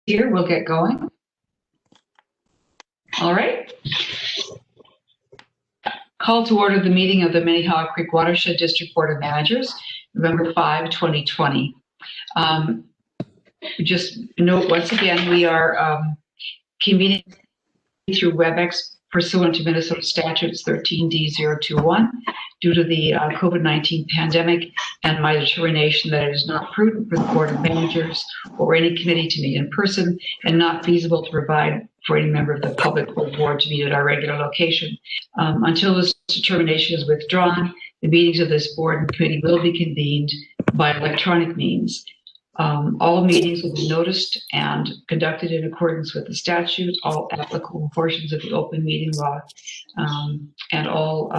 Here, we'll get going. All right. Call to order the meeting of the Minnehaha Creek Watershed District Board of Managers, November 5, 2020. Just note once again, we are convening through WebEx pursuant to Minnesota Statutes 13D021 due to the COVID-19 pandemic and my determination that it is not prudent for the Board of Managers or any committee to meet in person and not feasible to provide for any member of the public or board to meet at our regular location. Until this determination is withdrawn, the meetings of this board and committee will be convened by electronic means. All meetings will be noticed and conducted in accordance with the statute, all applicable portions of the open meeting law, and all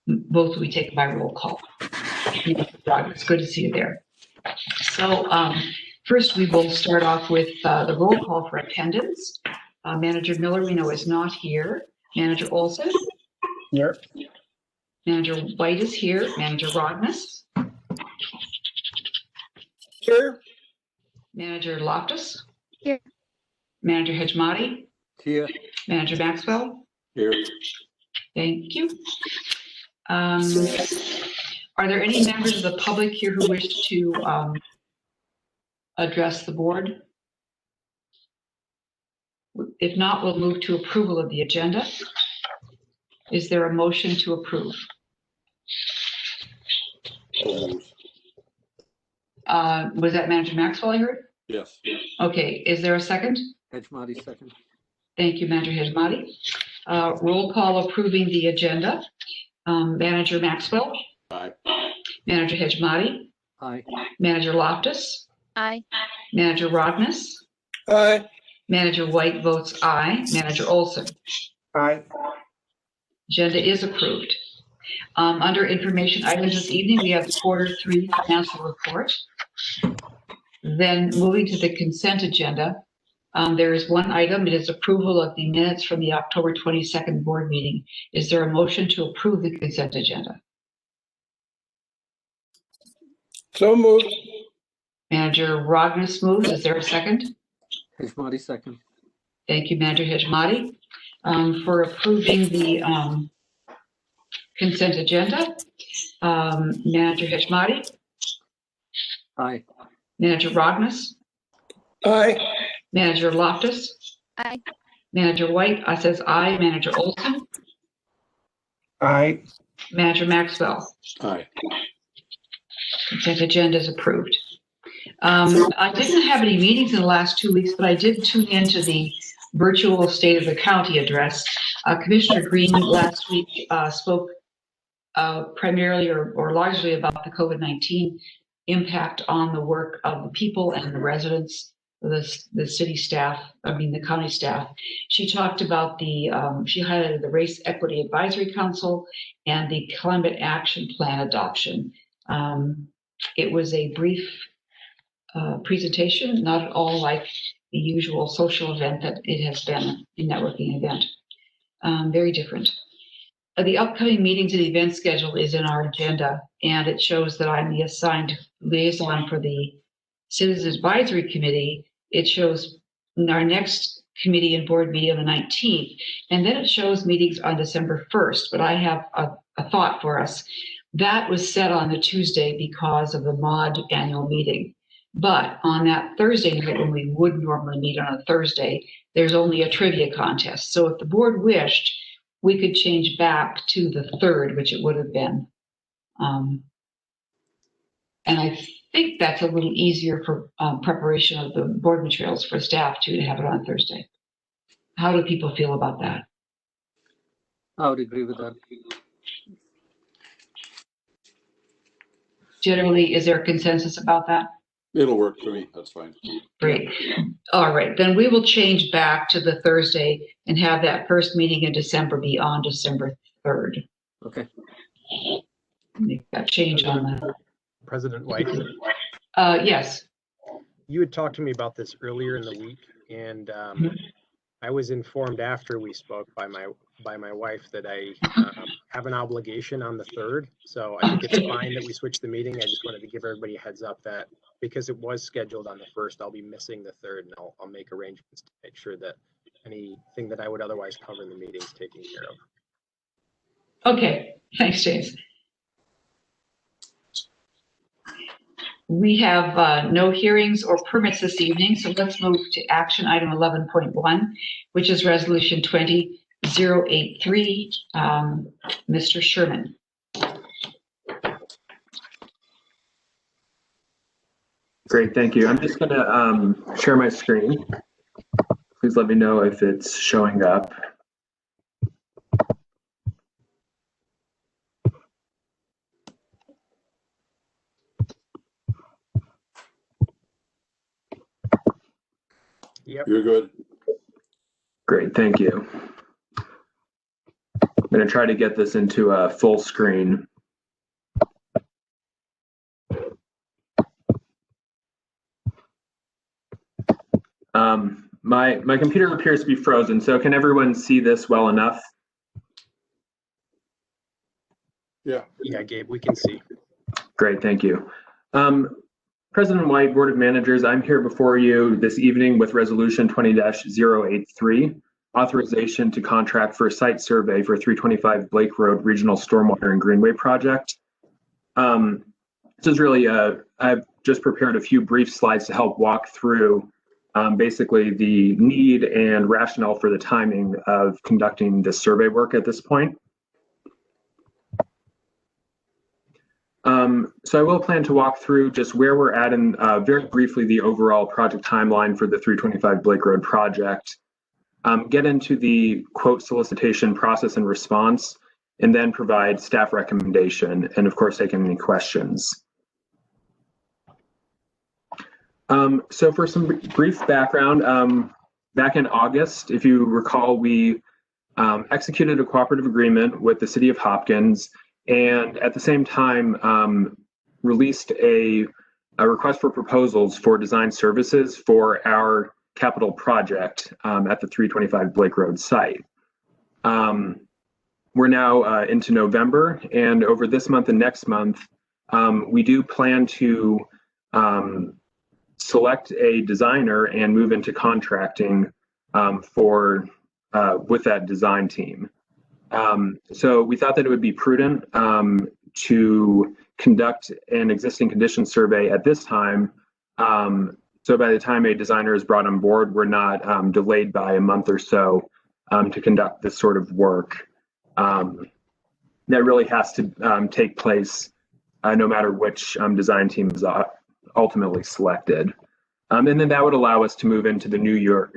both will be taken by roll call. It's good to see you there. So first we will start off with the roll call for attendance. Manager Miller, we know, is not here. Manager Olson? Here. Manager White is here. Manager Rodness? Here. Manager Loftus? Here. Manager Hejmati? Here. Manager Maxwell? Here. Thank you. Are there any members of the public here who wish to address the board? If not, we'll move to approval of the agenda. Is there a motion to approve? Was that Manager Maxwell I heard? Yes. Okay, is there a second? Hejmati, second. Thank you, Manager Hejmati. Roll call approving the agenda. Manager Maxwell? Aye. Manager Hejmati? Aye. Manager Loftus? Aye. Manager Rodness? Aye. Manager White votes aye. Manager Olson? Aye. Agenda is approved. Under information items this evening, we have the Q3 financial report. Then moving to the consent agenda, there is one item. It is approval of the minutes from the October 22nd board meeting. Is there a motion to approve the consent agenda? So moved. Manager Rodness moves. Is there a second? Hejmati, second. Thank you, Manager Hejmati. For approving the consent agenda, Manager Hejmati? Aye. Manager Rodness? Aye. Manager Loftus? Aye. Manager White says aye. Manager Olson? Aye. Manager Maxwell? Aye. Consent agenda is approved. I didn't have any meetings in the last 2 weeks, but I did tune into the virtual State of the County address. Commissioner Green last week spoke primarily or largely about the COVID-19 impact on the work of the people and the residents, the city staff, the county staff. She talked about she highlighted the Race Equity Advisory Council and the Climate Action Plan adoption. It was a brief presentation, not at all like the usual social event that it has been, a networking event. Very different. The upcoming meetings and event schedule is in our agenda, and it shows that I'm the assigned liaison for the Citizens Advisory Committee. It shows our next committee and board meeting on the 19th, and then it shows meetings on December 1st, but I have a thought for us. That was set on the Tuesday because of the MOD annual meeting. But on that Thursday night, when we would normally meet on a Thursday, there's only a trivia contest. So if the board wished, we could change back to the 3rd, which it would have been. And I think that's a little easier for preparation of the board materials for staff too, to have it on Thursday. How do people feel about that? I would agree with that. Generally, is there a consensus about that? It'll work for me. That's fine. Great. All right, then we will change back to the Thursday and have that first meeting in December be on December 3rd. Okay. Make that change on that. President White, Yes. you had talked to me about this earlier in the week, and I was informed after we spoke by my wife that I have an obligation on the 3rd. So I think it's fine that we switch the meeting. I just wanted to give everybody a heads up that because it was scheduled on the 1st, I'll be missing the 3rd, and I'll make arrangements to make sure that anything that I would otherwise cover in the meeting is taken care of. Okay, thanks, James. We have no hearings or permits this evening, so let's move to action item 11.1, which is resolution 20083. Mr. Sherman. Great, thank you. I'm just going to share my screen. Please let me know if it's showing up. Yep. You're good. Great, thank you. I'm going to try to get this into a full screen. My computer appears to be frozen, so can everyone see this well enough? Yeah. Yeah, Gabe, we can see. Great, thank you. President White, Board of Managers, I'm here before you this evening with Resolution 20-083, authorization to contract for a site survey for 325 Blake Road Regional Stormwater and Greenway Project. This is really, I've just prepared a few brief slides to help walk through basically the need and rationale for the timing of conducting this survey work at this point. So I will plan to walk through just where we're at and very briefly the overall project timeline for the 325 Blake Road project, get into the quote solicitation process and response, and then provide staff recommendation, and of course take any questions. So for some brief background, back in August, if you recall, we executed a cooperative agreement with the City of Hopkins, and at the same time released a request for proposals for design services for our capital project at the 325 Blake Road site. We're now into November, and over this month and next month, we do plan to select a designer and move into contracting with that design team. So we thought that it would be prudent to conduct an existing condition survey at this time. So by the time a designer is brought on board, we're not delayed by a month or so to conduct this sort of work. That really has to take place no matter which design team is ultimately selected. And then that would allow us to move into the new year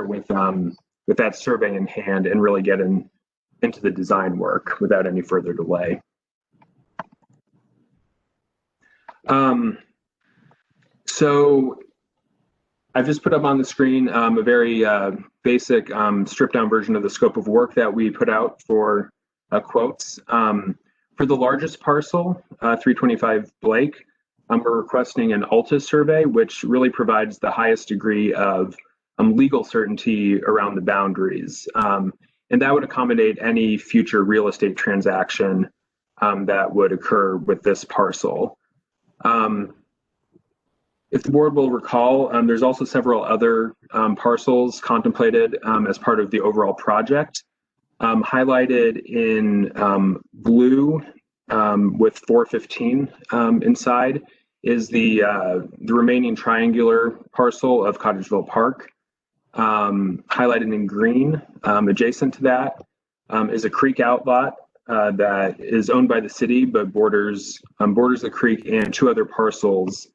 with that survey in hand and really get into the design work without any further delay. So I've just put up on the screen a very basic stripped down version of the scope of work that we put out for quotes. For the largest parcel, 325 Blake, we're requesting an ALTA survey, which really provides the highest degree of legal certainty around the boundaries. And that would accommodate any future real estate transaction that would occur with this parcel. If the board will recall, there's also several other parcels contemplated as part of the overall project. Highlighted in blue with 415 inside is the remaining triangular parcel of Cottageville Park. Highlighted in green, adjacent to that, is a creek outlot that is owned by the city, but borders the creek and two other parcels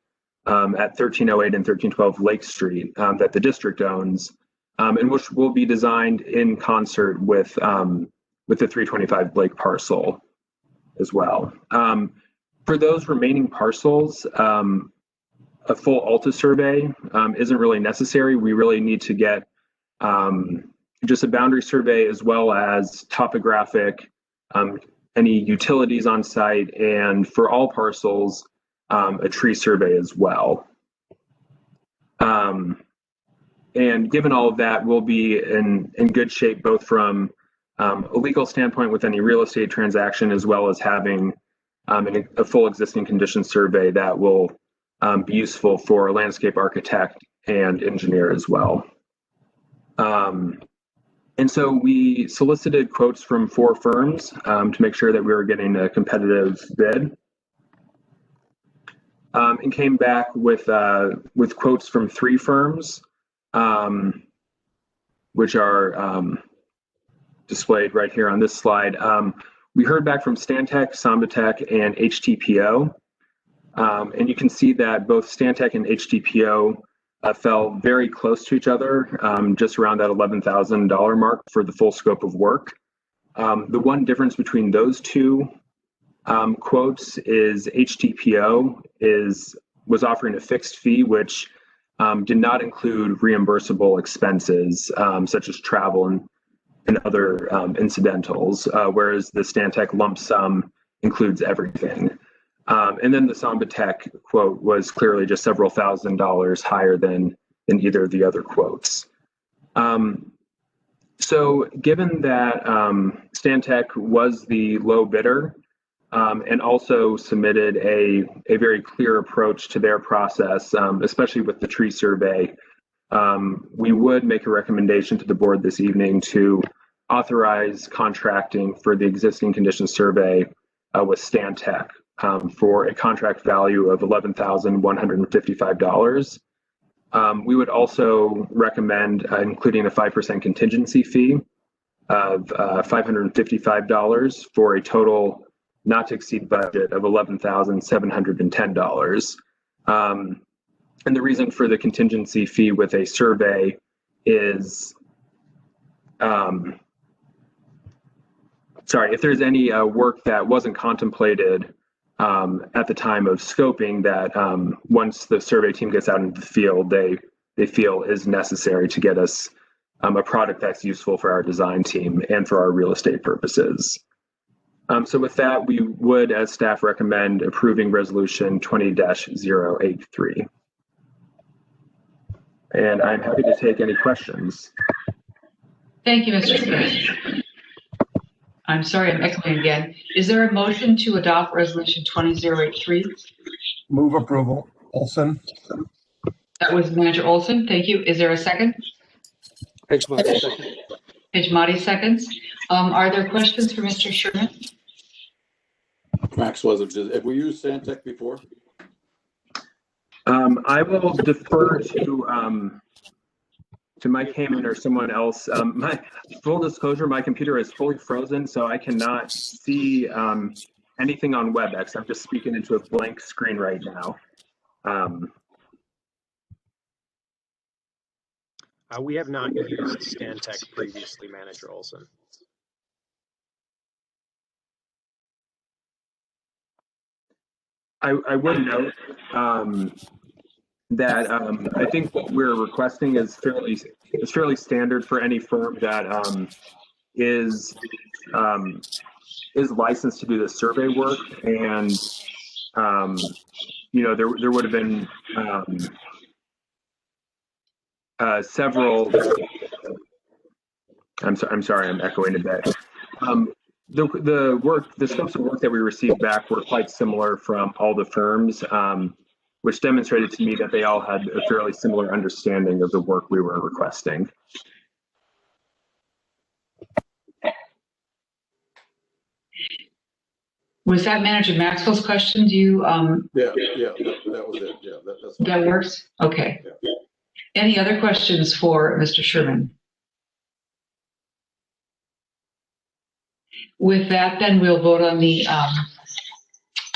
at 1308 and 1312 Lake Street that the district owns, and which will be designed in concert with the 325 Blake parcel as well. For those remaining parcels, a full ALTA survey isn't really necessary. We really need to get just a boundary survey as well as topographic, any utilities on site, and for all parcels, a tree survey as well. And given all of that, we'll be in good shape both from a legal standpoint with any real estate transaction, as well as having a full existing condition survey that will be useful for a landscape architect and engineer as well. And so we solicited quotes from 4 firms to make sure that we were getting a competitive bid, and came back with quotes from 3 firms, which are displayed right here on this slide. We heard back from Stantec, Sambatec, and HTPO, and you can see that both Stantec and HTPO fell very close to each other, just around that $11,000 mark for the full scope of work. The one difference between those 2 quotes is HTPO was offering a fixed fee, which did not include reimbursable expenses, such as travel and other incidentals, whereas the Stantec lump sum includes everything. And then the Sambatec quote was clearly just several $1,000s higher than either of the other quotes. So given that Stantec was the low bidder and also submitted a very clear approach to their process, especially with the tree survey, we would make a recommendation to the board this evening to authorize contracting for the existing conditions survey with Stantec for a contract value of $11,155. We would also recommend including a 5% contingency fee of $555 for a total not to exceed budget of $11,710. And the reason for the contingency fee with a survey is, if there's any work that wasn't contemplated at the time of scoping that once the survey team gets out into the field, they feel is necessary to get us a product that's useful for our design team and for our real estate purposes. So with that, we would, as staff, recommend approving resolution 20-083. And I'm happy to take any questions. Thank you, Mr. Smith. I'm sorry, I'm echoing again. Is there a motion to adopt resolution 20-083? Move approval. Olson. That was Manager Olson. Thank you. Is there a second? Pejmati, second. Pejmati seconds. Are there questions for Mr. Sherman? Max wasn't. Have we used Stantec before? I will defer to Mike Heyman or someone else. My full disclosure, my computer is fully frozen, so I cannot see anything on WebEx. I'm just speaking into a blank screen right now. We have not used Stantec previously, Manager Olson. I would note that I think what we're requesting is fairly standard for any firm that is licensed to do the survey work, and you know, there would have been several. I'm sorry, I'm echoing a bit. The scopes of work that we received back were quite similar from all the firms, which demonstrated to me that they all had a fairly similar understanding of the work we were requesting. Was that Manager Maxwell's question? Do you? Yeah, that was it. Yeah, that's fine. That works? Okay. Yeah. Any other questions for Mr. Sherman? With that, then we'll vote on the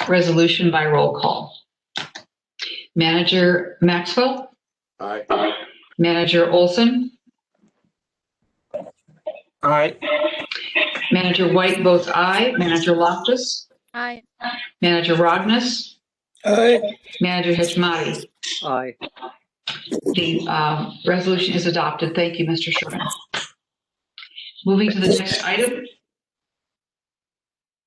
resolution by roll call. Manager Maxwell? Aye. Manager Olson? Aye. Manager White votes aye. Manager Loftus? Aye. Manager Rognus? Aye. Manager Hejmati? Aye. The resolution is adopted. Thank you, Mr. Sherman. Moving to the next item.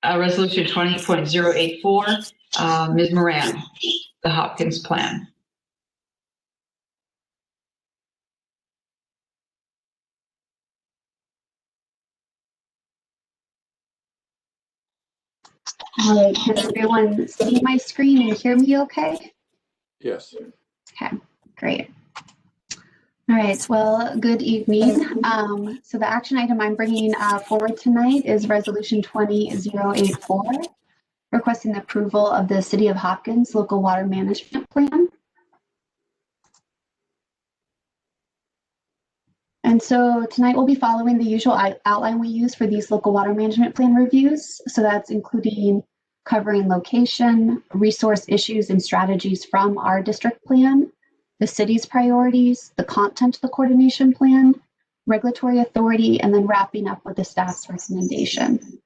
Resolution 20.084, Ms. Moran, the Hopkins Plan. All right, can everyone see my screen and hear me okay? Yes. Okay, great. All right, well, good evening. So the action item I'm bringing forward tonight is Resolution 20084, requesting the approval of the City of Hopkins Local Water Management Plan. And so tonight we'll be following the usual outline we use for these local water management plan reviews. So that's including covering location, resource issues and strategies from our district plan, the city's priorities, the content of the coordination plan, regulatory authority, and then wrapping up with the staff's recommendation.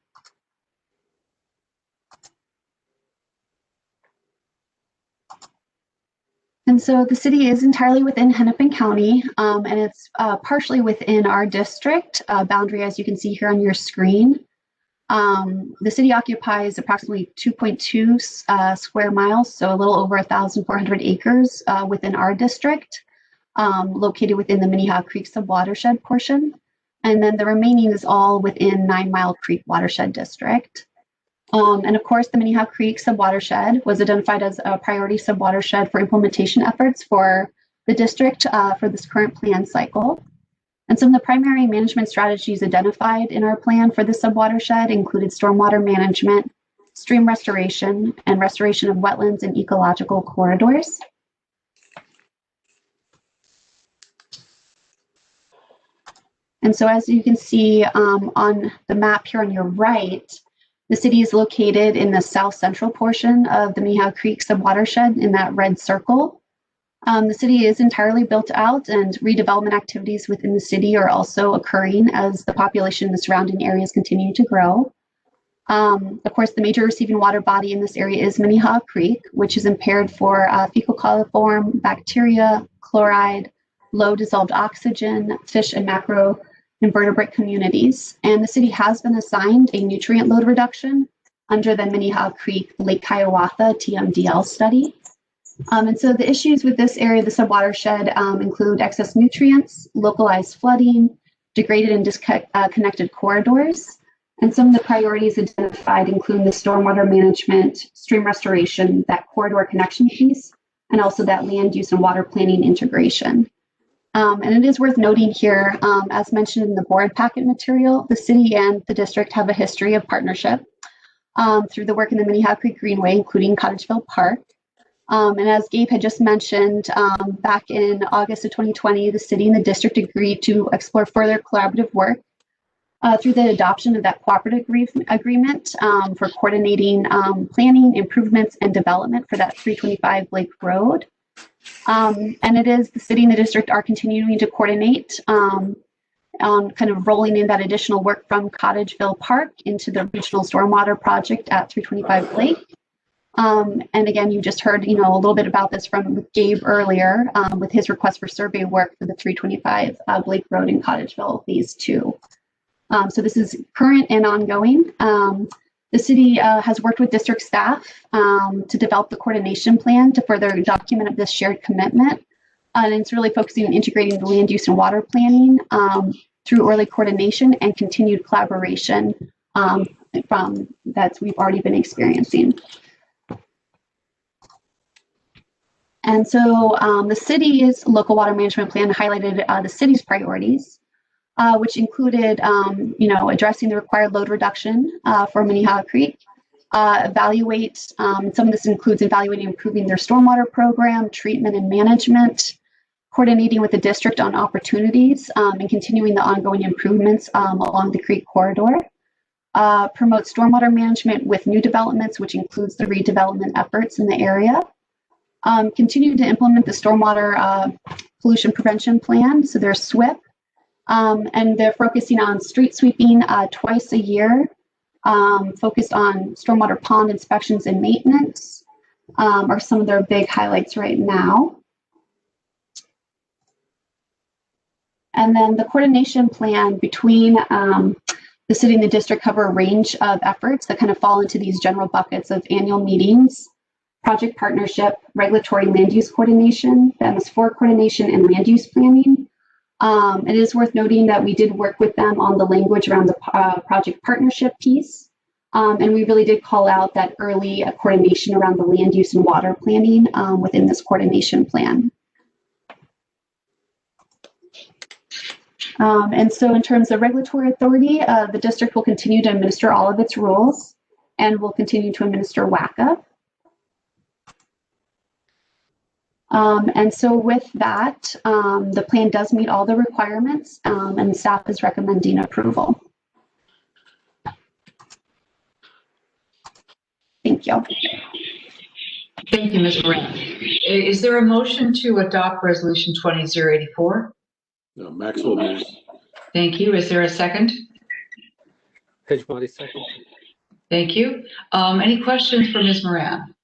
And so the city is entirely within Hennepin County, and it's partially within our district boundary, as you can see here on your screen. The city occupies approximately 2.2 square miles, so a little over 1,400 acres within our district, located within the Minnehaha Creek subwatershed portion. And then the remaining is all within 9 Mile Creek Watershed District. And of course, the Minnehaha Creek subwatershed was identified as a priority subwatershed for implementation efforts for the district for this current plan cycle. And some of the primary management strategies identified in our plan for the subwatershed included stormwater management, stream restoration, and restoration of wetlands and ecological corridors. And so as you can see on the map here on your right, the city is located in the south central portion of the Minnehaha Creek subwatershed in that red circle. The city is entirely built out, and redevelopment activities within the city are also occurring as the population in the surrounding areas continue to grow. Of course, the major receiving water body in this area is Minnehaha Creek, which is impaired for fecal coliform bacteria, chloride, low dissolved oxygen, fish and macro invertebrate communities. And the city has been assigned a nutrient load reduction under the Minnehaha Creek Lake Hiawatha TMDL study. And so the issues with this area of the subwatershed include excess nutrients, localized flooding, degraded and disconnected corridors. And some of the priorities identified include the stormwater management, stream restoration, that corridor connection piece, and also that land use and water planning integration. And it is worth noting here, as mentioned in the board packet material, the city and the district have a history of partnership through the work in the Minnehaha Creek Greenway, including Cottageville Park. And as Gabe had just mentioned, back in August of 2020, the city and the district agreed to explore further collaborative work through the adoption of that cooperative agreement for coordinating planning, improvements, and development for that 325 Lake Road. And it is the city and the district are continuing to coordinate on kind of rolling in that additional work from Cottageville Park into the regional stormwater project at 325 Lake. And again, you just heard, a little bit about this from Gabe earlier with his request for survey work for the 325 Lake Road in Cottageville Phase 2. So this is current and ongoing. The city has worked with district staff to develop the coordination plan to further document this shared commitment. And it's really focusing on integrating the land use and water planning through early coordination and continued collaboration from that we've already been experiencing. And so the city's local water management plan highlighted the city's priorities, which included, addressing the required load reduction for Minnehaha Creek, evaluate, some of this includes evaluating and improving their stormwater program, treatment and management, coordinating with the district on opportunities, and continuing the ongoing improvements along the creek corridor, promote stormwater management with new developments, which includes the redevelopment efforts in the area, continue to implement the stormwater pollution prevention plan, so their SWIP, and they're focusing on street sweeping twice a year, focused on stormwater pond inspections and maintenance, are some of their big highlights right now. And then the coordination plan between the city and the district cover a range of efforts that kind of fall into these general buckets of annual meetings, project partnership, regulatory land use coordination, the MS4 coordination, and land use planning. It is worth noting that we did work with them on the language around the project partnership piece. And we really did call out that early coordination around the land use and water planning within this coordination plan. And so in terms of regulatory authority, the district will continue to administer all of its rules and will continue to administer WACA. And so with that, the plan does meet all the requirements and staff is recommending approval. Thank you. Thank you, Ms. Moran. Is there a motion to adopt Resolution 20084? No, Maxwell moves. Thank you. Is there a second? Page second. Thank you. Any questions for Ms. Moran?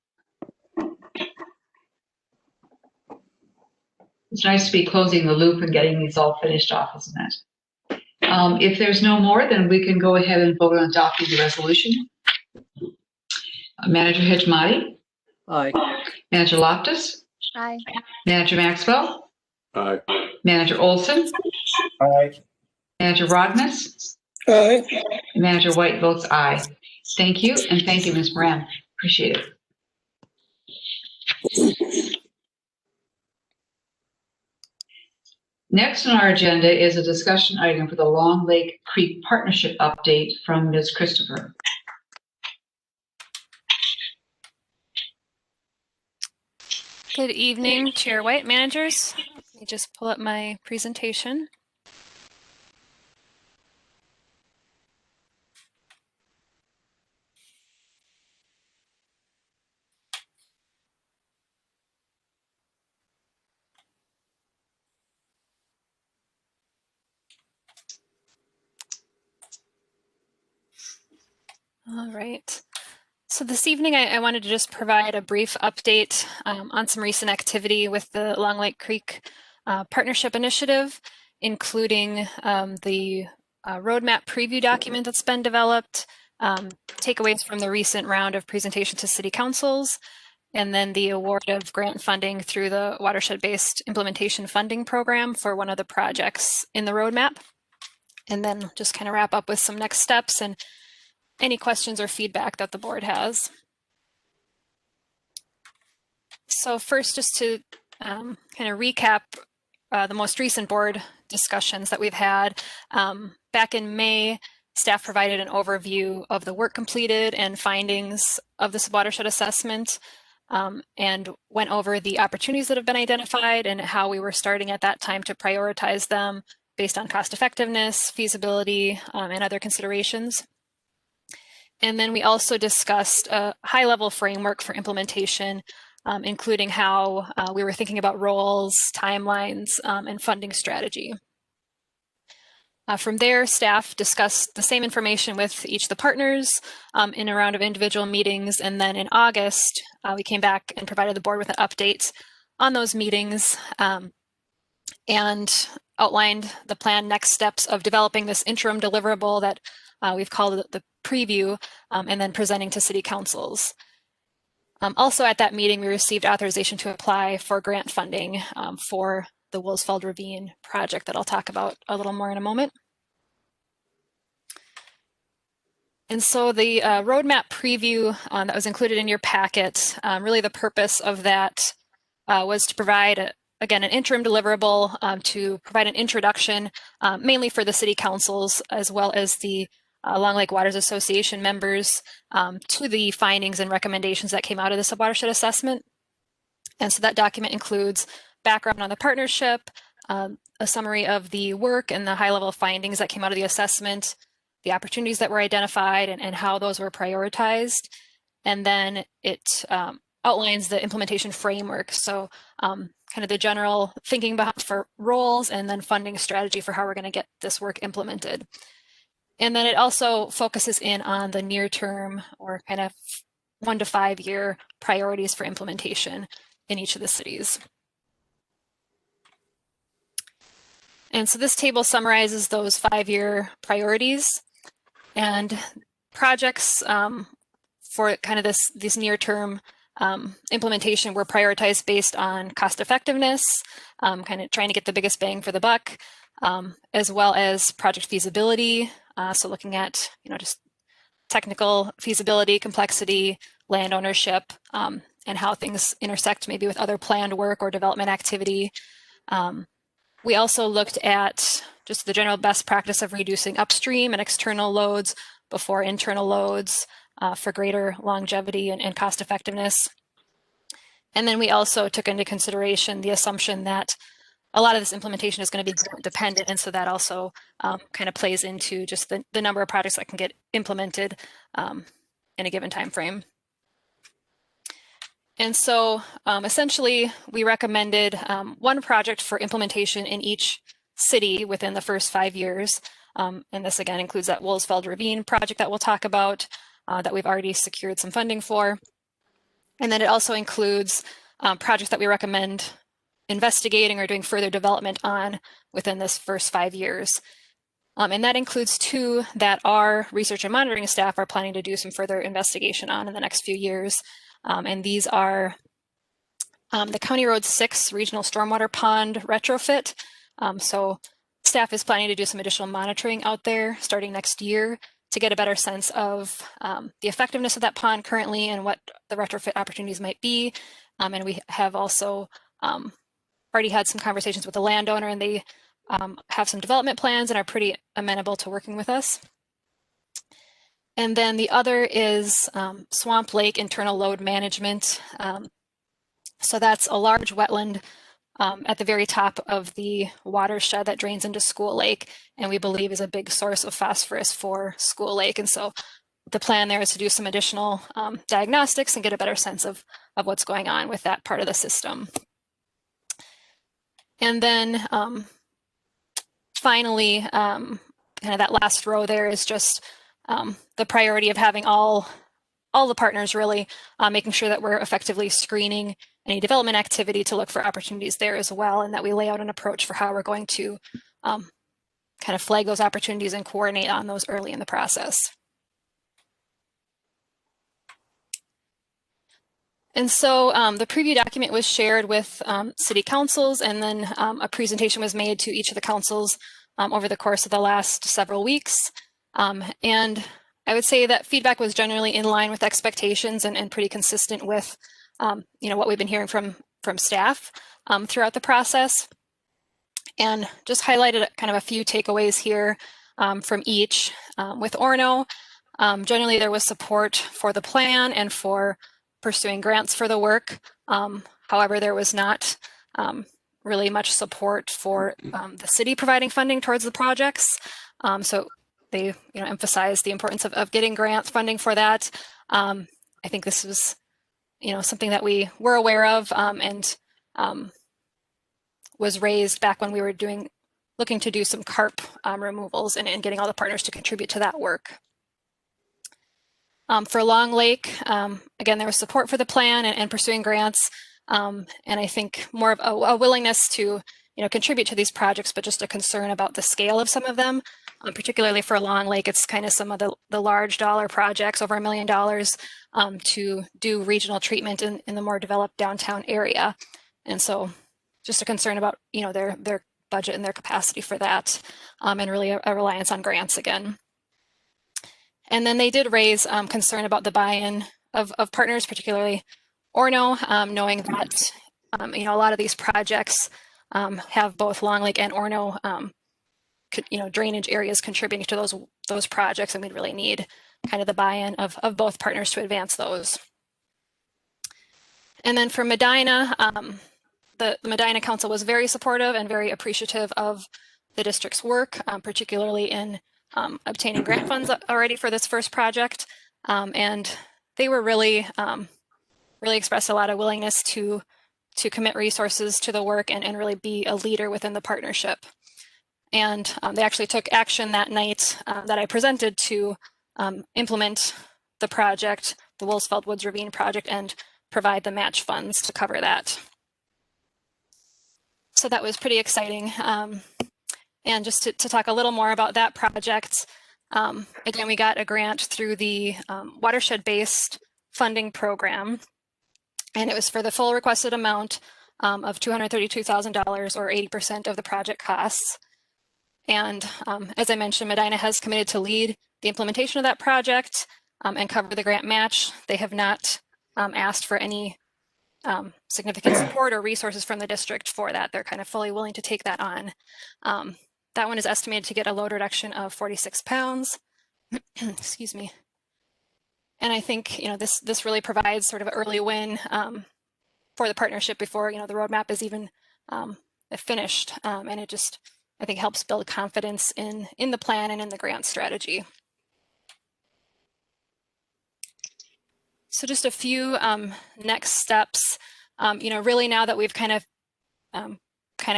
It's nice to be closing the loop and getting these all finished off, isn't it? If there's no more, then we can go ahead and vote on adopting the resolution. Manager Hejmati? Aye. Manager Loftus? Aye. Manager Maxwell? Aye. Manager Olson? Aye. Manager Rodmas? Aye. Manager White votes aye. Thank you, and thank you, Ms. Moran. Appreciate it. Next on our agenda is a discussion item for the Long Lake Creek Partnership update from Ms. Christopher. Good evening, Chair White, managers. Let me just pull up my presentation. All right. So this evening, I wanted to just provide a brief update on some recent activity with the Long Lake Creek Partnership Initiative, including the roadmap preview document that's been developed, takeaways from the recent round of presentation to city councils, and then the award of grant funding through the watershed-based implementation funding program for one of the projects in the roadmap. And then just kind of wrap up with some next steps and any questions or feedback that the board has. So first, just to kind of recap the most recent board discussions that we've had. Back in May, staff provided an overview of the work completed and findings of this watershed assessment, and went over the opportunities that have been identified and how we were starting at that time to prioritize them based on cost effectiveness, feasibility, and other considerations. And then we also discussed a high-level framework for implementation, including how we were thinking about roles, timelines, and funding strategy. From there, staff discussed the same information with each of the partners in a round of individual meetings. And then in August, we came back and provided the board with an update on those meetings and outlined the planned next steps of developing this interim deliverable that we've called the preview, and then presenting to city councils. Also at that meeting, we received authorization to apply for grant funding for the Woolsfeld Ravine project that I'll talk about a little more in a moment. And so the roadmap preview that was included in your packet, really the purpose of that was to provide, again, an interim deliverable to provide an introduction, mainly for the city councils, as well as the Long Lake Waters Association members to the findings and recommendations that came out of this watershed assessment. And so that document includes background on the partnership, a summary of the work and the high-level findings that came out of the assessment, the opportunities that were identified and how those were prioritized. And then it outlines the implementation framework. So kind of the general thinking behind for roles and then funding strategy for how we're going to get this work implemented. And then it also focuses in on the near term or kind of 1 to 5 year priorities for implementation in each of the cities. And so this table summarizes those 5-year priorities and projects for kind of this near term implementation were prioritized based on cost effectiveness, kind of trying to get the biggest bang for the buck, as well as project feasibility. So looking at, just technical feasibility, complexity, land ownership, and how things intersect maybe with other planned work or development activity. We also looked at just the general best practice of reducing upstream and external loads before internal loads for greater longevity and cost effectiveness. And then we also took into consideration the assumption that a lot of this implementation is going to be grant dependent, and so that also kind of plays into just the number of projects that can get implemented in a given time frame. And so essentially, we recommended one project for implementation in each city within the first 5 years. And this again includes that Wohlsfeld Ravine project that we'll talk about that we've already secured some funding for. And then it also includes projects that we recommend investigating or doing further development on within this first 5 years. And that includes 2 that our research and monitoring staff are planning to do some further investigation on in the next few years. And these are the County Road 6 Regional Stormwater Pond retrofit. So staff is planning to do some additional monitoring out there starting next year to get a better sense of the effectiveness of that pond currently and what the retrofit opportunities might be. And we have also already had some conversations with the landowner, and they have some development plans and are pretty amenable to working with us. And then the other is Swamp Lake Internal Load Management. So that's a large wetland at the very top of the watershed that drains into School Lake, and we believe is a big source of phosphorus for School Lake. And so the plan there is to do some additional diagnostics and get a better sense of what's going on with that part of the system. And then finally, kind of that last row there is just the priority of having all the partners really making sure that we're effectively screening any development activity to look for opportunities there as well, and that we lay out an approach for how we're going to kind of flag those opportunities and coordinate on those early in the process. And so the preview document was shared with city councils, and then a presentation was made to each of the councils over the course of the last several weeks. And I would say that feedback was generally in line with expectations and pretty consistent with what we've been hearing from staff throughout the process. And just highlighted kind of a few takeaways here from each. With Orono, generally there was support for the plan and for pursuing grants for the work. However, there was not really much support for the city providing funding towards the projects. So they emphasized the importance of getting grant funding for that. I think this was something that we were aware of and was raised back when we were looking to do some carp removals and getting all the partners to contribute to that work. For Long Lake, again, there was support for the plan and pursuing grants, and I think more of a willingness to contribute to these projects, but just a concern about the scale of some of them. Particularly for Long Lake, it's kind of some of the large dollar projects, over $1 million, to do regional treatment in the more developed downtown area. And so just a concern about their budget and their capacity for that, and really a reliance on grants again. And then they did raise concern about the buy-in of partners, particularly Orono, knowing that a lot of these projects have both Long Lake and Orono drainage areas contributing to those projects, and we'd really need kind of the buy-in of both partners to advance those. And then for Medina, the Medina Council was very supportive and very appreciative of the district's work, particularly in obtaining grant funds already for this first project. And they were really expressed a lot of willingness to commit resources to the work and really be a leader within the partnership. And they actually took action that night that I presented to implement the project, the Wohlsfeld Woods Ravine project, and provide the match funds to cover that. So that was pretty exciting. And just to talk a little more about that project, again, we got a grant through the watershed-based funding program, and it was for the full requested amount of $232,000, or 80% of the project costs. And as I mentioned, Medina has committed to lead the implementation of that project and cover the grant match. They have not asked for any significant support or resources from the district for that. They're kind of fully willing to take that on. That one is estimated to get a load reduction of 46 pounds. Excuse me. And I think, you know, this really provides sort of an early win for the partnership before, you know, the roadmap is even finished. And it just, I think, helps build confidence in the plan and in the grant strategy. So just a few next steps. You know, really now that we've kind of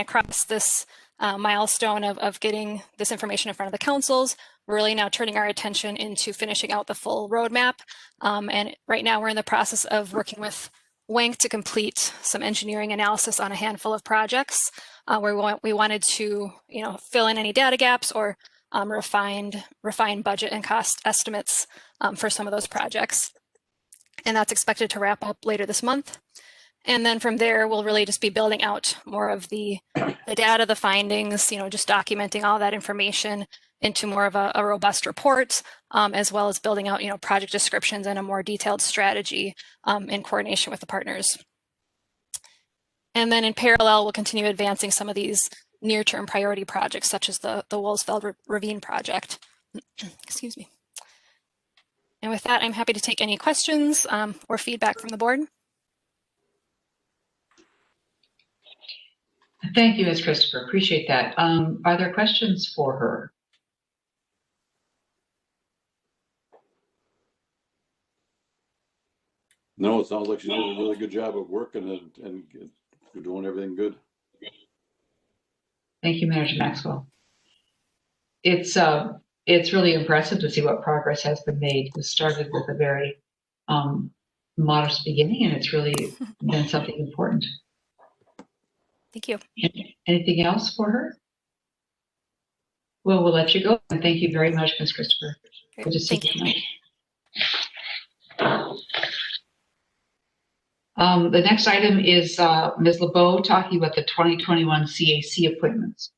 crossed this milestone of getting this information in front of the councils, we're really now turning our attention into finishing out the full roadmap. And right now we're in the process of working with WANC to complete some engineering analysis on a handful of projects where we wanted to, you know, fill in any data gaps or refine budget and cost estimates for some of those projects. And that's expected to wrap up later this month. And then from there, we'll really just be building out more of the data, the findings, you know, just documenting all that information into more of a robust report, as well as building out, you know, project descriptions and a more detailed strategy in coordination with the partners. And then in parallel, we'll continue advancing some of these near-term priority projects, such as the Woolsfeld Ravine project. Excuse me. And with that, I'm happy to take any questions or feedback from the board. Thank you, Ms. Christopher. Appreciate that. Are there questions for her? No, it sounds like she's doing a really good job of working and you're doing everything good. Thank you, Manager Maxwell. It's really impressive to see what progress has been made. This started with a very modest beginning, and it's really been something important. Thank you. Anything else for her? Well, we'll let you go. And thank you very much, Ms. Christopher. Great. Good to see Thank you tonight. The next item is Ms. LeBeau talking about the 2021 CAC appointments.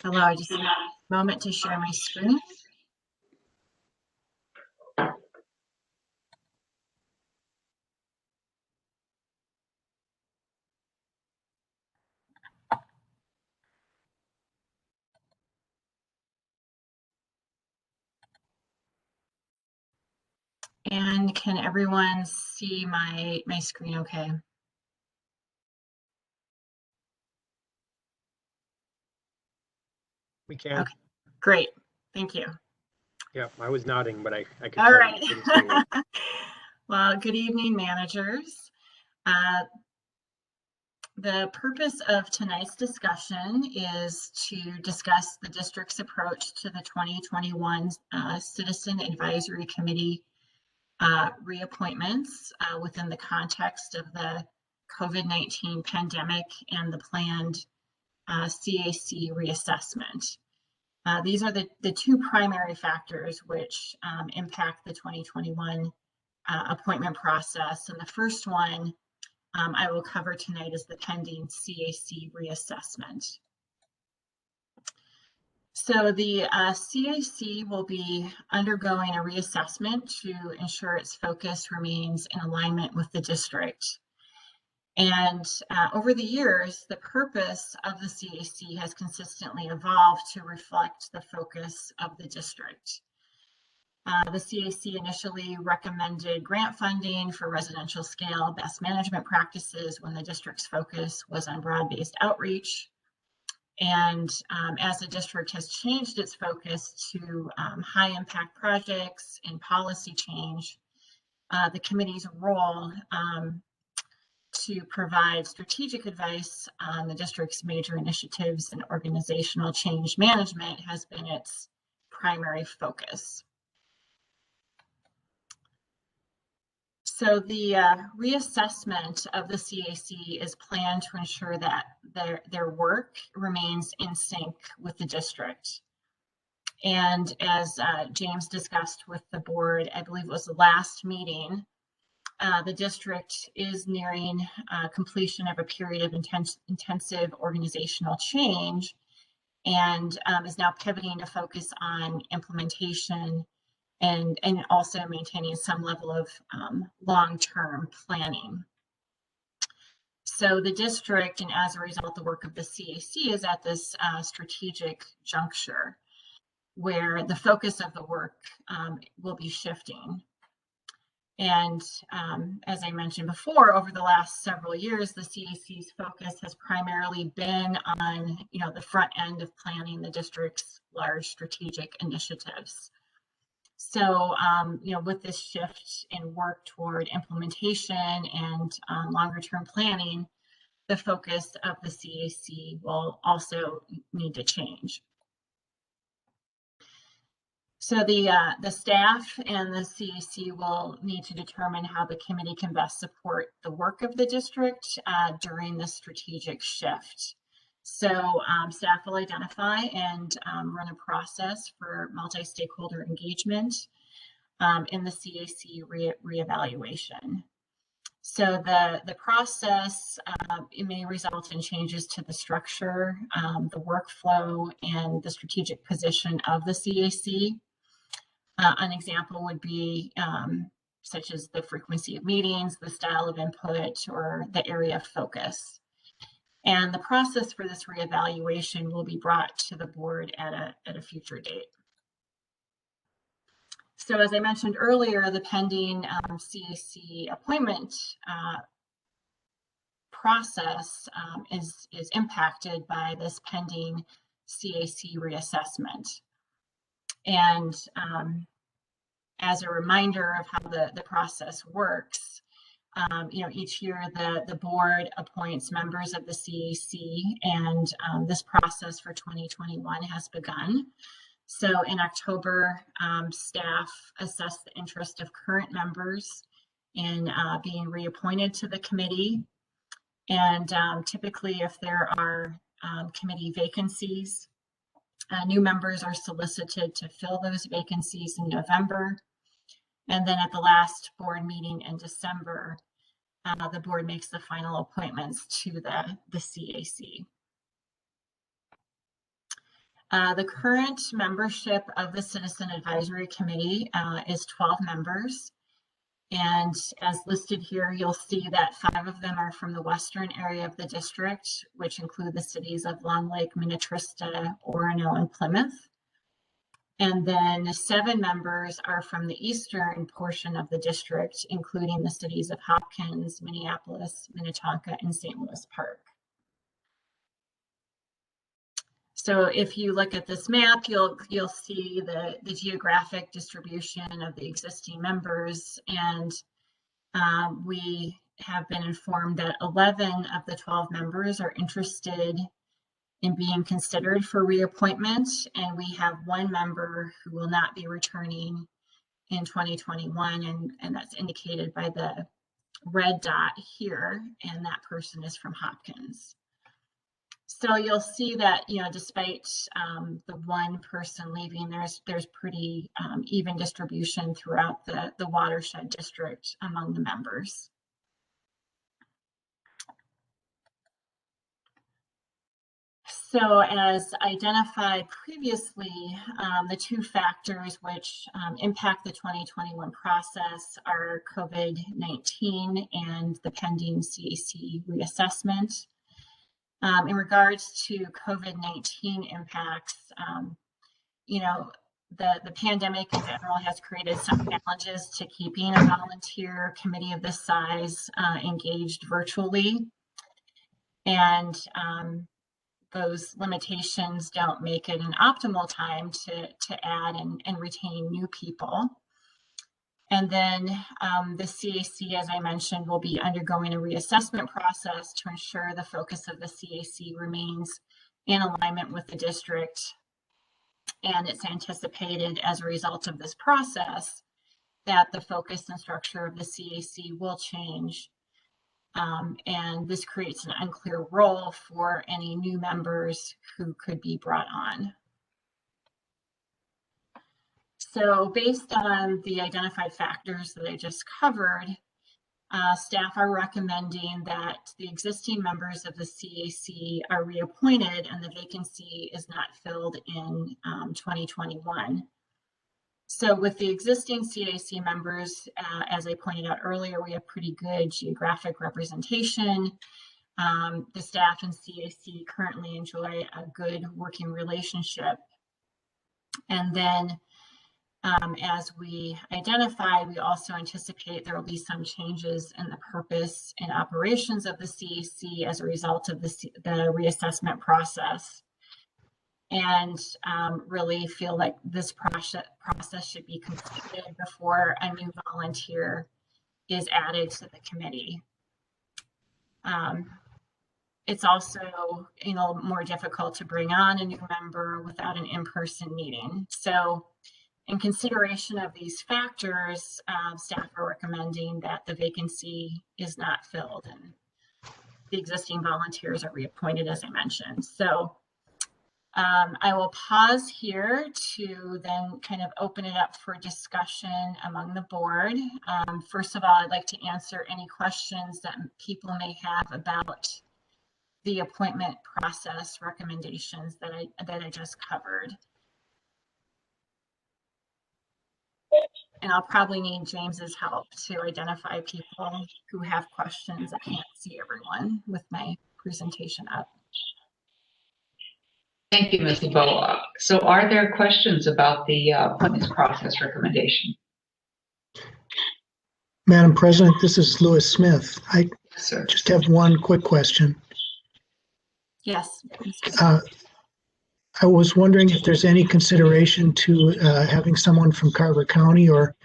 Hello, I just need a moment to share my screen. And can everyone see my screen okay? We can. Okay. Great, thank you. Yeah, I was nodding, but I could All tell right. you couldn't see me. Well, good evening, managers. The purpose of tonight's discussion is to discuss the district's approach to the 2021 Citizen Advisory Committee reappointments within the context of the COVID-19 pandemic and the planned CAC reassessment. These are the two primary factors which impact the 2021 appointment process. And the first one I will cover tonight is the pending CAC reassessment. So the CAC will be undergoing a reassessment to ensure its focus remains in alignment with the district. And over the years, the purpose of the CAC has consistently evolved to reflect the focus of the district. The CAC initially recommended grant funding for residential scale best management practices when the district's focus was on broad-based outreach. And as the district has changed its focus to high impact projects and policy change, the committee's role to provide strategic advice on the district's major initiatives and organizational change management has been its primary focus. So the reassessment of the CAC is planned to ensure that their work remains in sync with the district. And as James discussed with the board, I believe it was the last meeting, the district is nearing completion of a period of intensive organizational change and is now pivoting to focus on implementation and also maintaining some level of long-term planning. So the district, and as a result, the work of the CAC is at this strategic juncture where the focus of the work will be shifting. And as I mentioned before, over the last several years, the CAC's focus has primarily been on, the front end of planning the district's large strategic initiatives. So, with this shift in work toward implementation and longer term planning, the focus of the CAC will also need to change. So the staff and the CAC will need to determine how the committee can best support the work of the district during the strategic shift. So staff will identify and run a process for multi-stakeholder engagement in the CAC reevaluation. So the process, it may result in changes to the structure, the workflow, and the strategic position of the CAC. An example would be such as the frequency of meetings, the style of input, or the area of focus. And the process for this reevaluation will be brought to the board at a future date. So as I mentioned earlier, the pending CAC appointment process is impacted by this pending CAC reassessment. And as a reminder of how the process works, each year the board appoints members of the CAC, and this process for 2021 has begun. So in October, staff assess the interest of current members in being reappointed to the committee. And typically, if there are committee vacancies, new members are solicited to fill those vacancies in November. And then at the last board meeting in December, the board makes the final appointments to the CAC. The current membership of the Citizen Advisory Committee is 12 members. And as listed here, you'll see that 5 of them are from the western area of the district, which include the cities of Long Lake, Minnetrista, Orono, and Plymouth. And then 7 members are from the eastern portion of the district, including the cities of Hopkins, Minneapolis, Minnetonka, and St. Louis Park. So if you look at this map, you'll see the geographic distribution of the existing members, and we have been informed that 11 of the 12 members are interested in being considered for reappointment, and we have 1 member who will not be returning in 2021, and that's indicated by the red dot here, and that person is from Hopkins. So you'll see that, despite the 1 person leaving, there's pretty even distribution throughout the watershed district among the members. So as identified previously, the 2 factors which impact the 2021 process are COVID-19 and the pending CAC reassessment. In regards to COVID-19 impacts, the pandemic in general has created some challenges to keeping a volunteer committee of this size engaged virtually. And those limitations don't make it an optimal time to add and retain new people. And then the CAC, as I mentioned, will be undergoing a reassessment process to ensure the focus of the CAC remains in alignment with the district. And it's anticipated as a result of this process that the focus and structure of the CAC will change. And this creates an unclear role for any new members who could be brought on. So based on the identified factors that I just covered, staff are recommending that the existing members of the CAC are reappointed and the vacancy is not filled in 2021. So with the existing CAC members, as I pointed out earlier, we have pretty good geographic representation. The staff and CAC currently enjoy a good working relationship. And then as we identified, we also anticipate there will be some changes in the purpose and operations of the CAC as a result of the reassessment process. And really feel like this process should be completed before a new volunteer is added to the committee. It's also, more difficult to bring on a new member without an in-person meeting. So in consideration of these factors, staff are recommending that the vacancy is not filled and the existing volunteers are reappointed, as I mentioned. So I will pause here to then kind of open it up for discussion among the board. First of all, I'd like to answer any questions that people may have about the appointment process recommendations that I just covered. And I'll probably need James's help to identify people who have questions. I can't see everyone with my presentation up. Thank you, Ms. LeBeau. So are there questions about the appointments process recommendation? Madam President, this is Louis Smith. I Sir. just have one quick question. Yes. I was wondering if there's any consideration to having someone from Carver County, or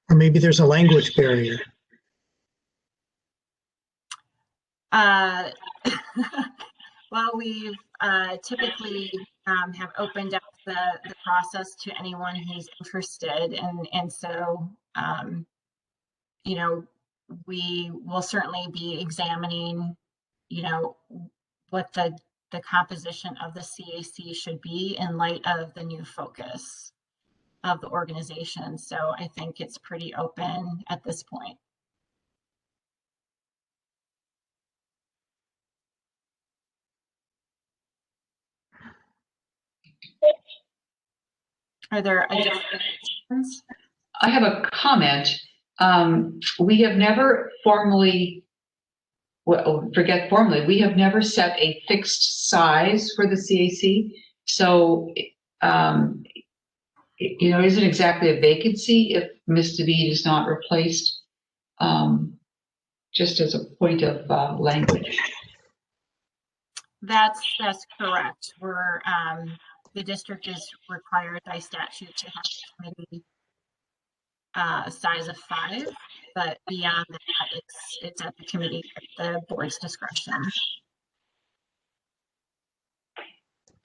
maybe there's a language barrier. Well, we've typically have opened up the process to anyone who's interested, and so we will certainly be examining what the composition of the CAC should be in light of the new focus of the organization. So I think it's pretty open at this point. Are there additional questions? I have a comment. We have never formally, we have never set a fixed size for the CAC. So, it isn't exactly a vacancy if Ms. DeVete is not replaced, just as a point of language. That's correct. We're the district is required by statute to have a committee a size of 5, but beyond that, it's at the committee, the board's discretion.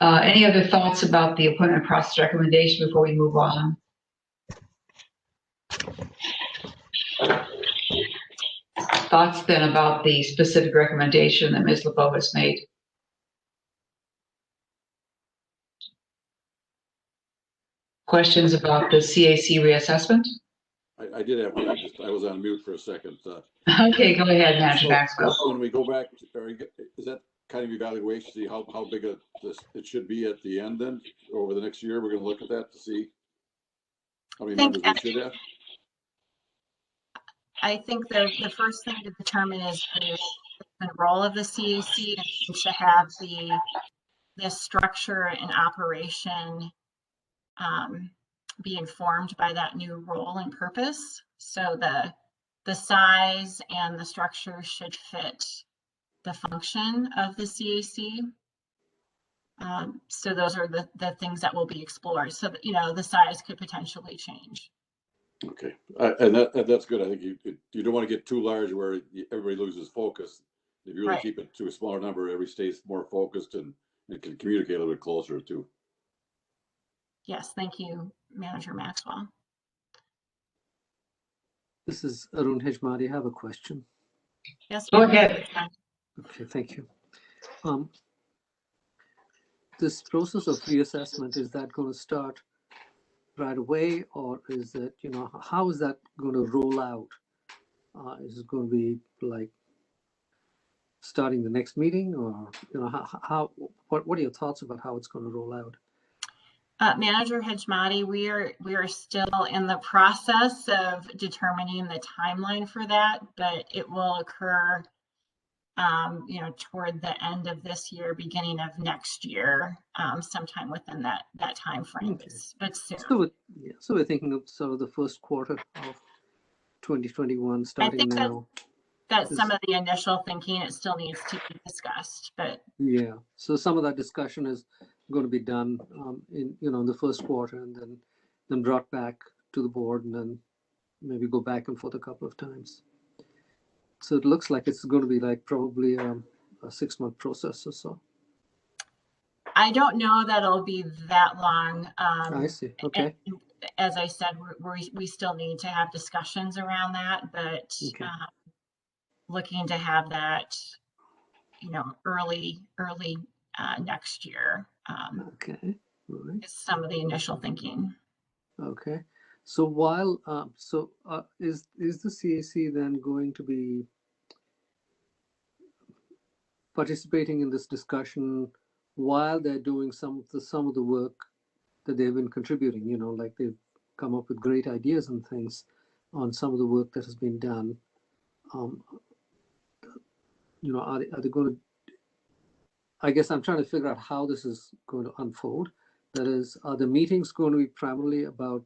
Any other thoughts about the appointment process recommendation before we move on? Thoughts then about the specific recommendation that Ms. LeBeau has made? Questions about the CAC reassessment? I did have one. I was on mute for a second. Okay, go ahead, Manager Maxwell. When we go back, is that kind of evaluation, see how big it should be at the end then? Over the next year, we're going to look at that to see how many members we should have? I think the first thing to determine is the role of the CAC and to have the structure and operation be informed by that new role and purpose. So the size and the structure should fit the function of the CAC. So those are the things that will be explored. So that, the size could potentially change. Okay, and that's good. I think you don't want to get too large where everybody loses focus. If you really keep it to a smaller number, everybody stays more focused and can communicate a little bit closer too. Yes, thank you, Manager Maxwell. This is Arun Hejmadi. I have a question. Yes, go ahead. Okay, thank you. This process of reassessment, is that going to start right away, or is it, how is that going to roll out? Is it going to be like starting the next meeting, or what are your thoughts about how it's going to roll out? Manager Hejmati, we are still in the process of determining the timeline for that, but it will occur, toward the end of this year, beginning of next year, sometime within that time frame. Okay. But soon. So we're thinking of sort of the first quarter of 2021 starting think now. That's some of the initial thinking. It still needs to be discussed, but yeah. So some of that discussion is going to be done in the first quarter, and then brought back to the board, and then maybe go back and forth a couple of times. So it looks like it's going to be like probably a 6-month process or so. I don't know that it'll be that long. I see. Okay. And as I said, we still need to have discussions around that, but Okay. Looking to have that, early next year. Okay. All right. Is some of the initial thinking. Okay. So while is the CAC then going to be participating in this discussion while they're doing some of the work that they've been contributing? Like they've come up with great ideas and things on some of the work that has been done. Are they going to? I guess I'm trying to figure out how this is going to unfold. That is, are the meetings going to be primarily about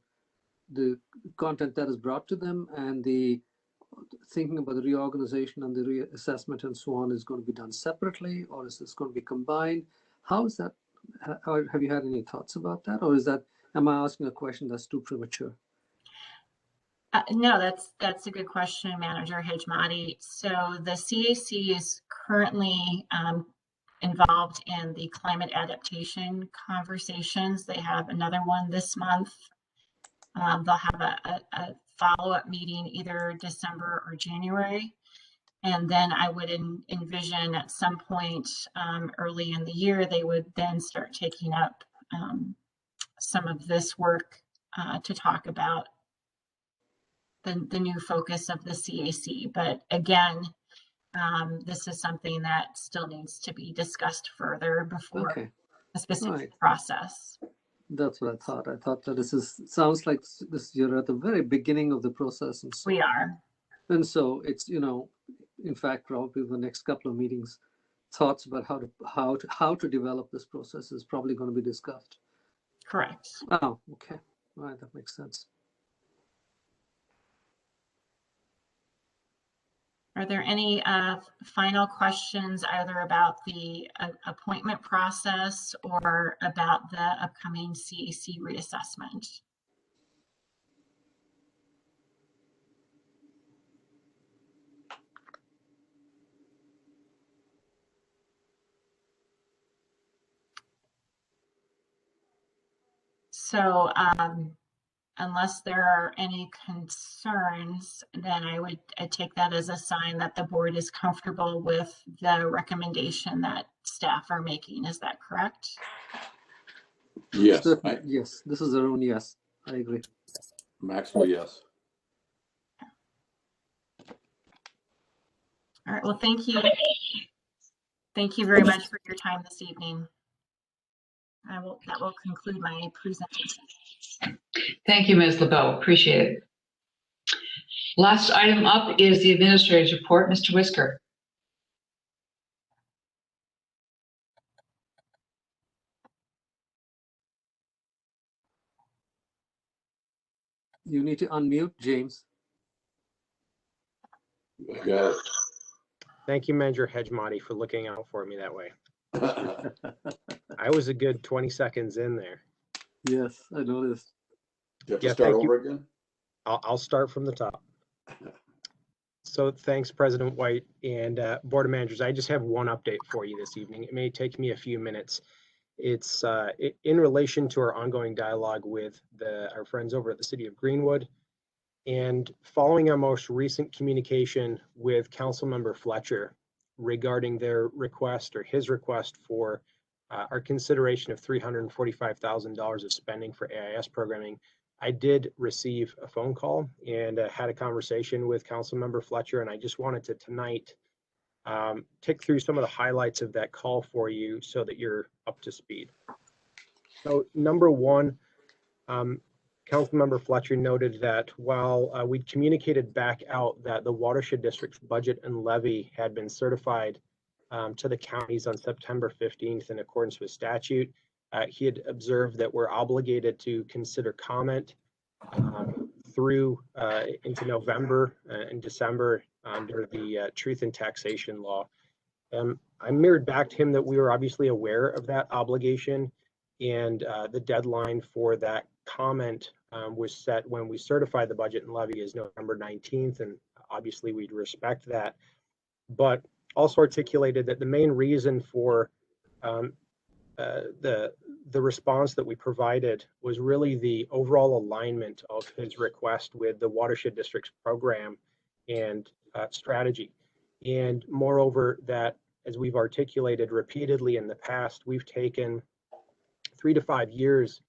the content that is brought to them, and the thinking about the reorganization and the reassessment and so on is going to be done separately, or is this going to be combined? How is that? Have you had any thoughts about that, or am I asking a question that's too premature? No, that's a good question, Manager Hejmati. So the CAC is currently involved in the climate adaptation conversations. They have another one this month. They'll have a follow-up meeting either December or January. And then I would envision at some point early in the year, they would then start taking up some of this work to talk about the new focus of the CAC. But again, this is something that still needs to be discussed further before a specific process. That's what I thought. I thought that sounds like you're at the very beginning of the process. And so we are. And so it's, in fact, probably the next couple of meetings, thoughts about how to develop this process is probably going to be discussed. Correct. Oh, okay. All right, that makes sense. Are there any final questions either about the appointment process or about the upcoming CAC reassessment? So unless there are any concerns, then I'd take that as a sign that the board is comfortable with the recommendation that staff are making. Is that correct? Yes. Yes, this is Arun. Yes, I agree. Maxwell, yes. All right. Well, thank you. Thank you very much for your time this evening. That will conclude my presentation. Thank you, Ms. LeBeau. Appreciate it. Last item up is the administrator's report. Mr. Whisker. You need to unmute, James. I got it. Thank you, Manager Hejmati, for looking out for me that way. I was a good 20 seconds in there. Yes, I noticed. You have to start over again? I'll start from the top. So thanks, President White and Board of Managers. I just have one update for you this evening. It may take me a few minutes. It's in relation to our ongoing dialogue with our friends over at the City of Greenwood, and following our most recent communication with Councilmember Fletcher regarding their request, or his request, for our consideration of $345,000 of spending for AIS programming. I did receive a phone call and had a conversation with Councilmember Fletcher, and I just wanted to tonight tick through some of the highlights of that call for you so that you're up to speed. So number one, Councilmember Fletcher noted that while we communicated back out that the watershed district's budget and levy had been certified to the counties on September 15th in accordance with statute, he had observed that we're obligated to consider comment through into November and December under the Truth in Taxation law. I mirrored back to him that we were obviously aware of that obligation, and the deadline for that comment was set when we certified the budget and levy is November 19th, and obviously we'd respect that, but also articulated that the main reason for the response that we provided was really the overall alignment of his request with the watershed district's program and strategy. And moreover, that as we've articulated repeatedly in the past, we've taken 3 to 5 years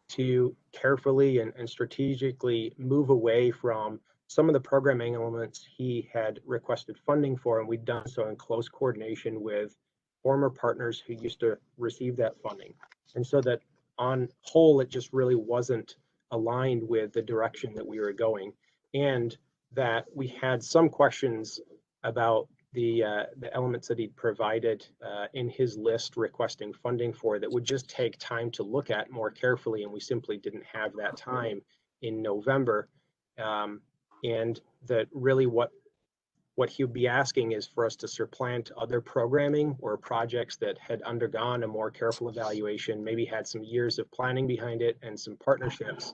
to carefully and strategically move away from some of the programming elements he had requested funding for, and we've done so in close coordination with former partners who used to receive that funding. And so that on whole, it just really wasn't aligned with the direction that we were going, and that we had some questions about the elements that he'd provided in his list requesting funding for that would just take time to look at more carefully, and we simply didn't have that time in November. And that really what he would be asking is for us to supplant other programming or projects that had undergone a more careful evaluation, maybe had some years of planning behind it and some partnerships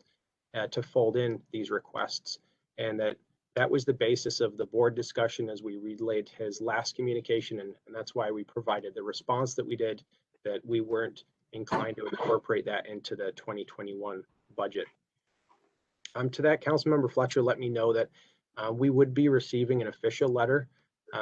to fold in these requests. And that was the basis of the board discussion as we relayed his last communication, and that's why we provided the response that we did, that we weren't inclined to incorporate that into the 2021 budget. To that, Councilmember Fletcher let me know that we would be receiving an official letter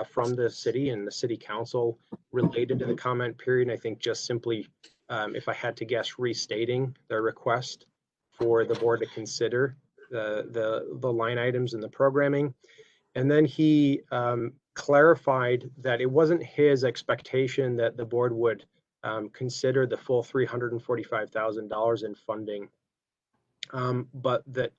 from the city and the city council related to the comment period. And I think just simply, if I had to guess, restating their request for the board to consider the line items in the programming. And then he clarified that it wasn't his expectation that the board would consider the full $345,000 in funding, but that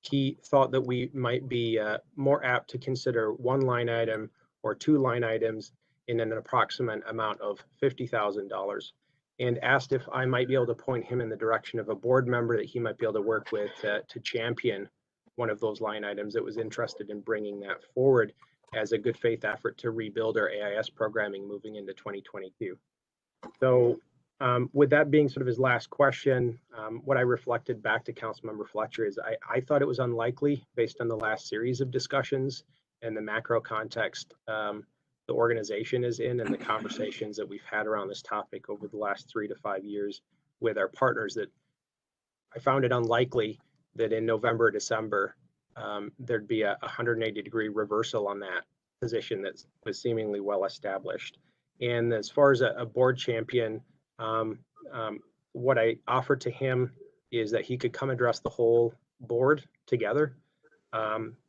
he thought that we might be more apt to consider one line item or two line items in an approximate amount of $50,000, and asked if I might be able to point him in the direction of a board member that he might be able to work with to champion one of those line items that was interested in bringing that forward as a good faith effort to rebuild our AIS programming moving into 2022. So with that being sort of his last question, what I reflected back to Councilmember Fletcher is I thought it was unlikely based on the last series of discussions and the macro context the organization is in and the conversations that we've had around this topic over the last 3 to 5 years with our partners, that I found it unlikely that in November or December there'd be a 180-degree reversal on that position that was seemingly well established. And as far as a board champion, what I offered to him is that he could come address the whole board together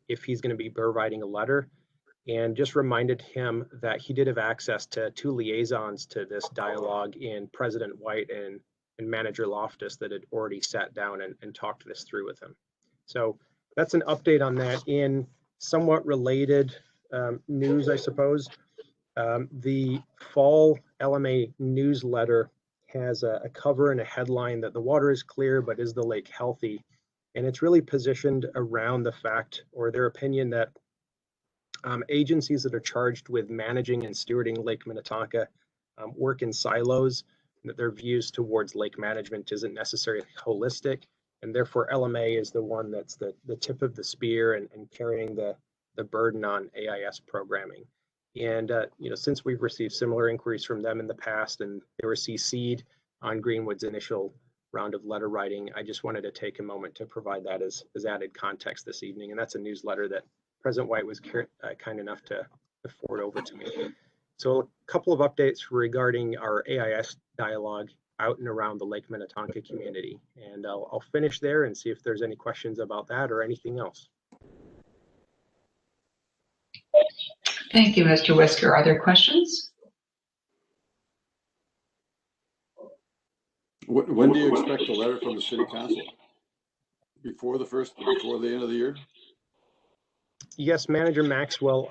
if he's going to be providing a letter, and just reminded him that he did have access to 2 liaisons to this dialogue in President White and Manager Loftus that had already sat down and talked this through with him. So that's an update on that. In somewhat related news, I suppose, the fall LMA newsletter has a cover and a headline that the water is clear, but is the lake healthy? And it's really positioned around the fact, or their opinion, that agencies that are charged with managing and stewarding Lake Minnetonka work in silos, that their views towards lake management isn't necessarily holistic, and therefore LMA is the one that's the tip of the spear and carrying the burden on AIS programming. And since we've received similar inquiries from them in the past, and they were CC'd on Greenwood's initial round of letter writing, I just wanted to take a moment to provide that as added context this evening. And that's a newsletter that President White was kind enough to forward over to me. So a couple of updates regarding our AIS dialogue. out and around the Lake Minnetonka community. And I'll finish there and see if there's any questions about that or anything else. Thank you, Mr. Whisker. Are there questions? When do you expect a letter from the city council? Before the end of the year? Yes, Manager Maxwell,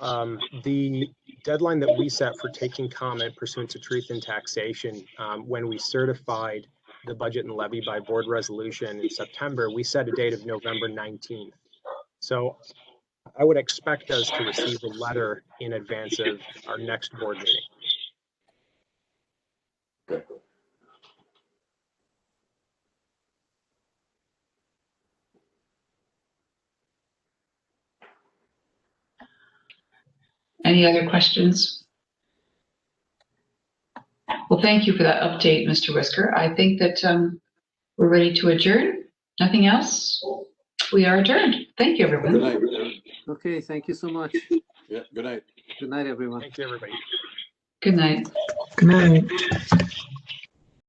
the deadline that we set for taking comment pursuant to truth in taxation, when we certified the budget and levy by board resolution in September, we set a date of November 19th. So I would expect us to receive a letter in advance of our next board meeting. Okay. Any other questions? Well, thank you for that update, Mr. Whisker. I think that we're ready to adjourn. Nothing else? We are adjourned. Thank you, everyone. Good night. Okay, thank you so much. Yeah, good night. Good night, everyone. Thank you, everybody. Good night. Good night.